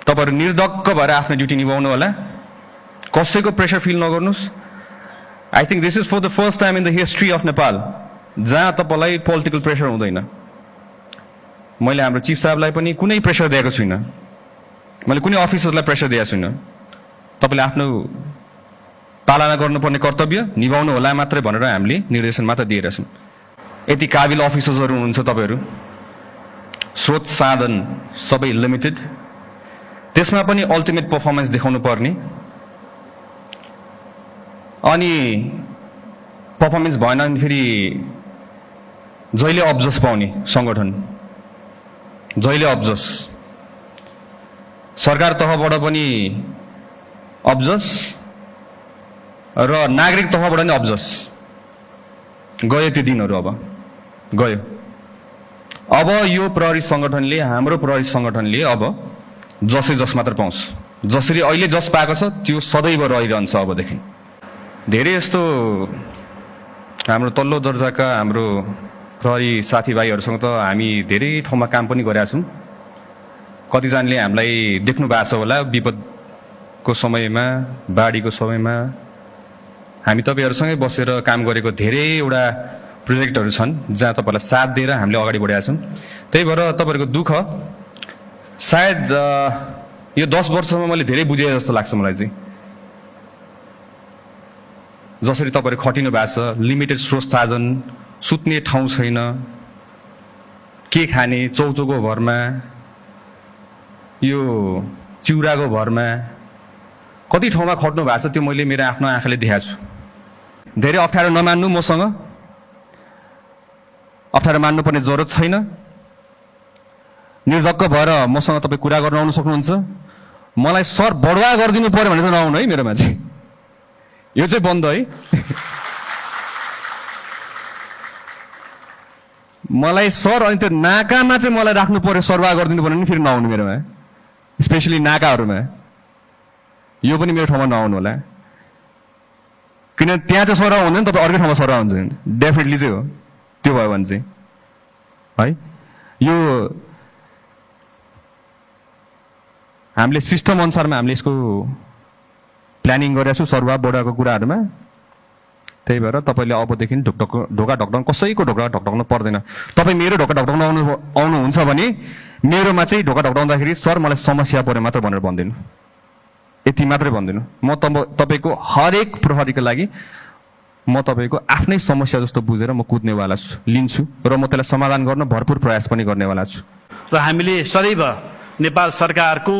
तपाईहरु निर्धक्क भएर आफ्नो ड्युटी निभाउनु होला, कसैको प्रेसर फिल नगर्नुस्। I think this is for the first time in the history of Nepal जहाँ तपाईलाई पोलिटिकल प्रेसर हुँदैन। मैले हाम्रो चिफ साहबलाई पनि कुनै प्रेसर दिएको छुइनँ, मैले कुनै अफिसरलाई प्रेसर दिएको छुइनँ। तपाईले आफ्नो पालना गर्नुपर्ने कर्तव्य निभाउनु होला मात्रै भनेर हामीले निर्देशन मात्र दिएका छौँ। यति काबिल अफिसर्सहरू हुनुहुन्छ तपाईहरु, स्रोत साधन सबै लिमिटेड, त्यसमा पनि अल्टिमेट परफर्मेन्स देखाउनु पर्ने। अनि परफर्मेन्स भएन भने फेरि जहिले अब्जस पाउने संगठन, जहिले अब्जस, सरकार तहबाट पनि अब्जस र नागरिक तहबाट पनि अब्जस। गयो त्यो दिनहरू, अब गयो। अब यो प्रहरी संगठनले, हाम्रो प्रहरी संगठनले अब जसै जस मात्र पाउँछ। जसरी अहिले जस पाएको छ त्यो सदैव रहिरहन्छ अबदेखि। धेरै यस्तो हाम्रो तल्लो दर्जाका हाम्रो प्रहरी साथीभाइहरूसँग त हामी धेरै ठाउँमा काम पनि गरेका छौँ। कतिजनाले हामीलाई देख्नु भएको छ होला, विपदको समयमा, बाढीको समयमा हामी तपाईहरुसँगै बसेर काम गरेको धेरैवटा प्रोजेक्टहरू छन् जहाँ तपाईहरुलाई साथ दिएर हामीले अगाडि बढाएका छौँ। त्यही भएर तपाईहरुको दुःख सायद यो 10 वर्षमा मैले धेरै बुझे जस्तो लाग्छ मलाई चाहिँ। जसरी तपाईहरु खटिनु भएको छ, लिमिटेड स्रोत साधन, सुत्ने ठाउँ छैन, के खाने चौचौको भरमा, यो चिउराको भरमा कति ठाउँमा खट्नु भएको छ त्यो मैले मेरो आफ्नो आँखाले देखाएको छु। धेरै अप्ठ्यारो नमान्नु, मसँग अप्ठ्यारो मान्नुपर्ने जरुरत छैन। निर्धक्क भएर मसँग तपाईँ कुरा गर्न आउनु सक्नुहुन्छ। मलाई सर बढुवा गरिदिनु पर्यो भने चाहिँ नआउनु है मेरोमा चाहिँ, यो चाहिँ बन्द है। मलाई सर अनि त्यो नाकामा चाहिँ मलाई राख्नु पर्यो, सरवाह गरिदिनु पर्यो भने फेरि नआउनु मेरोमा, स्पेसली नाकाहरूमा। यो पनि मेरो ठाउँमा नआउनु होला, किनभने त्यहाँ चाहिँ सरवाह हुँदैन, तपाईँ अर्कै ठाउँमा सरवाह हुन्छ डेफिनेटली चाहिँ हो। त्यो भयो भने चाहिँ है, यो हामीले सिस्टम अनुसारमा हामीले यसको प्लानिङ गरेका छौँ सरवाह बढाएको कुराहरूमा। त्यही भएर तपाईँले अबदेखि ढोका ढकढक्न, कसैको ढोका ढकढक्न पर्दैन। तपाईँ मेरो ढोका ढकढक्न आउनुहुन्छ भने मेरोमा चाहिँ ढोका ढकढक्दाखेरि सर मलाई समस्या पर्यो मात्र भनेर भन्दिनु, यति मात्रै भन्दिनु। म तपाईँको हरेक प्रहरीको लागि म तपाईँको आफ्नै समस्या जस्तो बुझेर म कुद्नेवाला छु, लिन्छु र म त्यसलाई समाधान गर्न भरपुर प्रयास पनि गर्नेवाला छु। र हामीले सदैव नेपाल सरकारको